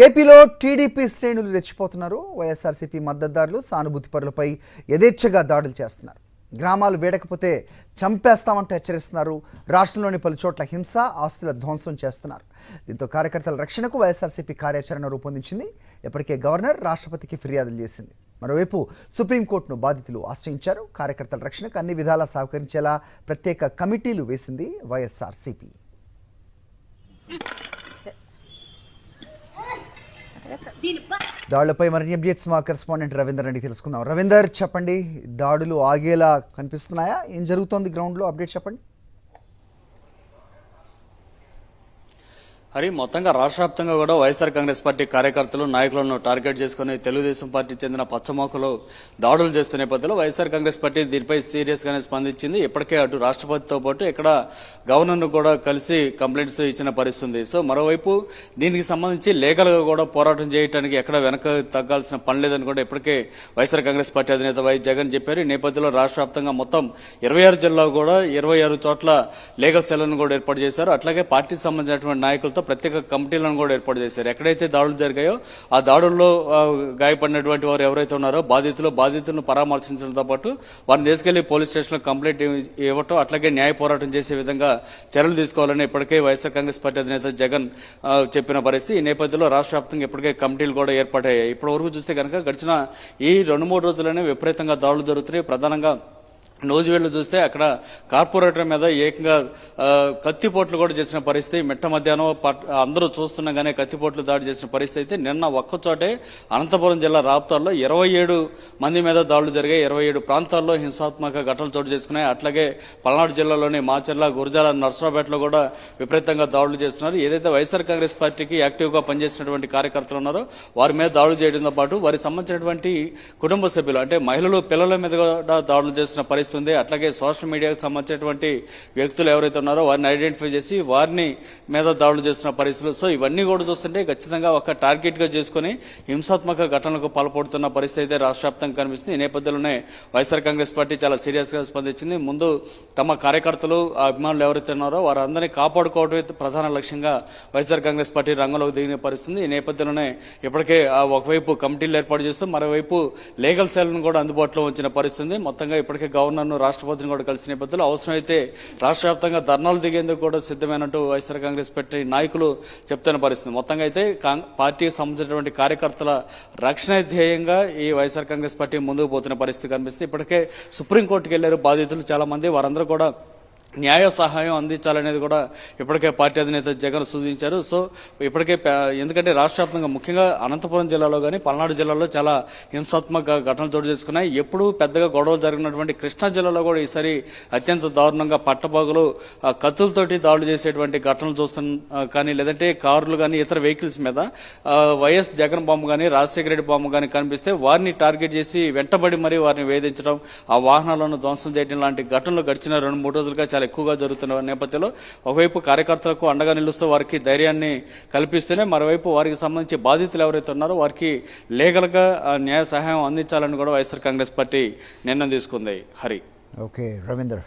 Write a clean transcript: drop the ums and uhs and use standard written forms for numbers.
ఏపీలో టీడీపీ శ్రేణులు రెచ్చిపోతున్నారు. వైఎస్ఆర్సీపీ మద్దతుదారులు సానుభూతిపరులపై యథేచ్ఛగా దాడులు చేస్తున్నారు. గ్రామాలు వేడకపోతే చంపేస్తామంటూ హెచ్చరిస్తున్నారు. రాష్ట్రంలోని పలు చోట్ల హింస, ఆస్తుల ధ్వంసం చేస్తున్నారు. దీంతో కార్యకర్తల రక్షణకు వైఎస్ఆర్సీపీ కార్యాచరణ రూపొందించింది. ఇప్పటికే గవర్నర్ రాష్ట్రపతికి ఫిర్యాదులు చేసింది. మరోవైపు సుప్రీంకోర్టును బాధితులు ఆశ్రయించారు. కార్యకర్తల రక్షణకు అన్ని విధాలా సహకరించేలా ప్రత్యేక కమిటీలు వేసింది వైఎస్ఆర్సీపీ. దాడులపై మరిన్ని అప్డేట్స్ మా కరెస్పాండెంట్ రవీందర్ అడిగి తెలుసుకుందాం. రవీందర్, చెప్పండి, దాడులు ఆగేలా కనిపిస్తున్నాయా? ఏం జరుగుతోంది గ్రౌండ్లో? అప్డేట్ చెప్పండి. హరి, మొత్తంగా రాష్ట్ర వ్యాప్తంగా కూడా వైఎస్ఆర్ కాంగ్రెస్ పార్టీ కార్యకర్తలు, నాయకులను టార్గెట్ చేసుకుని తెలుగుదేశం పార్టీ చెందిన పచ్చమోకలు దాడులు చేస్తున్న నేపథ్యంలో వైఎస్ఆర్ కాంగ్రెస్ పార్టీ దీనిపై సీరియస్ గానే స్పందించింది. ఇప్పటికే అటు రాష్ట్రపతితో పాటు ఇక్కడ గవర్నర్ను కూడా కలిసి కంప్లైంట్స్ ఇచ్చిన పరిస్థితి. సో మరోవైపు దీనికి సంబంధించి లీగల్ గా కూడా పోరాటం చేయడానికి ఎక్కడ వెనక తగ్గాల్సిన పని లేదని కూడా ఇప్పటికే వైఎస్ఆర్ కాంగ్రెస్ పార్టీ అధినేత వైఎస్ జగన్ చెప్పారు. ఈ నేపథ్యంలో రాష్ట్ర వ్యాప్తంగా మొత్తం 26 జిల్లాలో కూడా 26 చోట్ల లీగల్ సెల్లను కూడా ఏర్పాటు చేశారు. అట్లాగే పార్టీకి సంబంధించినటువంటి నాయకులతో ప్రత్యేక కమిటీలను కూడా ఏర్పాటు చేశారు. ఎక్కడైతే దాడులు జరిగాయో ఆ దాడుల్లో గాయపడినటువంటి వారు ఎవరైతే ఉన్నారో బాధితులను పరామర్శించడంతో పాటు వారిని తీసుకెళ్లి పోలీస్ స్టేషన్లో కంప్లైంట్ ఇవ్వటం, అట్లాగే న్యాయ పోరాటం చేసే విధంగా చర్యలు తీసుకోవాలని ఇప్పటికే వైఎస్ఆర్ కాంగ్రెస్ పార్టీ అధినేత జగన్ చెప్పిన పరిస్థితి. ఈ నేపథ్యంలో రాష్ట్ర వ్యాప్తంగా ఇప్పటికే కమిటీలు కూడా ఏర్పాటయ్యాయి. ఇప్పటి వరకు చూస్తే కనుక గడిచిన ఈ 2-3 రోజుల్లోనే విపరీతంగా దాడులు జరుగుతున్నాయి. ప్రధానంగా నోజువేళ్లు చూస్తే అక్కడ కార్పొరేటర్ మీద ఏకంగా కత్తిపోట్లు కూడా చేసిన పరిస్థితి. మిట్ట మధ్యాహ్నం అందరూ చూస్తుండగానే కత్తిపోట్లు దాడి చేసిన పరిస్థితి. అయితే నిన్న ఒక్కచోటే అనంతపురం జిల్లా రాప్తాల్లో 27 మంది మీద దాడులు జరిగాయి. 27 ప్రాంతాల్లో హింసాత్మక ఘటనలు చోటు చేసుకున్నాయి. అట్లాగే పల్నాడు జిల్లాలోని మాచర్ల, గురజాల, నర్సరావుపేటలో కూడా విపరీతంగా దాడులు చేస్తున్నారు. ఏదైతే వైఎస్ఆర్ కాంగ్రెస్ పార్టీకి యాక్టివ్ గా పనిచేసినటువంటి కార్యకర్తలు ఉన్నారో వారి మీద దాడులు చేయడంతో పాటు వారికి సంబంధించినటువంటి కుటుంబ సభ్యులు అంటే మహిళలు, పిల్లల మీద కూడా దాడులు చేసిన పరిస్థితి ఉంది. అట్లాగే సోషల్ మీడియాకు సంబంధించినటువంటి వ్యక్తులు ఎవరైతే ఉన్నారో వారిని ఐడెంటిఫై చేసి వారిని మీద దాడులు చేస్తున్న పరిస్థితులు. సో ఇవన్నీ కూడా చూస్తుంటే ఖచ్చితంగా ఒక టార్గెట్ గా చేసుకుని హింసాత్మక ఘటనలకు పాల్పడుతున్న పరిస్థితి అయితే రాష్ట్ర వ్యాప్తంగా కనిపిస్తుంది. ఈ నేపథ్యంలోనే వైఎస్ఆర్ కాంగ్రెస్ పార్టీ చాలా సీరియస్ గా స్పందించింది. ముందు తమ కార్యకర్తలు, అభిమానులు ఎవరైతే ఉన్నారో వారందరినీ కాపాడుకోవడమే ప్రధాన లక్ష్యంగా వైఎస్ఆర్ కాంగ్రెస్ పార్టీ రంగంలోకి దిగిన పరిస్థితి. ఈ నేపథ్యంలోనే ఇప్పటికే ఒకవైపు కమిటీలు ఏర్పాటు చేస్తూ మరోవైపు లీగల్ సెల్ను కూడా అందుబాటులో ఉంచిన పరిస్థితి. మొత్తంగా ఇప్పటికే గవర్నర్ను, రాష్ట్రపతిని కూడా కలిసిన నేపథ్యంలో అవసరమైతే రాష్ట్ర వ్యాప్తంగా ధర్నాలు దిగేందుకు కూడా సిద్ధమైనట్టు వైఎస్ఆర్ కాంగ్రెస్ పార్టీ నాయకులు చెప్తున్న పరిస్థితి. మొత్తంగా అయితే పార్టీకి సంబంధించినటువంటి కార్యకర్తల రక్షణ ధ్యేయంగా ఈ వైఎస్ఆర్ కాంగ్రెస్ పార్టీ ముందుకు పోతున్న పరిస్థితి కనిపిస్తుంది. ఇప్పటికే సుప్రీంకోర్టుకు వెళ్లారు బాధితులు చాలా మంది. వారందరూ కూడా న్యాయ సహాయం అందించాలనేది కూడా ఇప్పటికే పార్టీ అధినేత జగన్ సూచించారు. సో ఇప్పటికే ఎందుకంటే రాష్ట్ర వ్యాప్తంగా ముఖ్యంగా అనంతపురం జిల్లాలో కానీ పల్నాడు జిల్లాలో చాలా హింసాత్మక ఘటనలు చోటు చేసుకున్నాయి. ఎప్పుడు పెద్దగా గొడవలు జరిగినటువంటి కృష్ణా జిల్లాలో కూడా ఈసారి అత్యంత దారుణంగా పట్టపగలు కత్తులతోటి దాడులు చేసేటువంటి ఘటనలు చూస్తున్నాం. కానీ లేదంటే కార్లు కానీ ఇతర వెహికల్స్ మీద వైఎస్ జగన్ బొమ్మ కానీ రాజశేఖర రెడ్డి బొమ్మ కానీ కనిపిస్తే వారిని టార్గెట్ చేసి వెంటబడి మరీ వారిని వేధించడం, ఆ వాహనాలను ధ్వంసం చేయడం లాంటి ఘటనలు గడిచిన 2-3 రోజులుగా చాలా ఎక్కువగా జరుగుతున్న నేపథ్యంలో ఒకవైపు కార్యకర్తలకు అండగా నిలుస్తూ వారికి ధైర్యాన్ని కల్పిస్తూనే మరోవైపు వారికి సంబంధించి బాధితులు ఎవరైతే ఉన్నారో వారికి లీగల్ గా న్యాయ సహాయం అందించాలని కూడా వైఎస్ఆర్ కాంగ్రెస్ పార్టీ నిర్ణయం తీసుకుంది. హరి. ఓకే రవీందర్.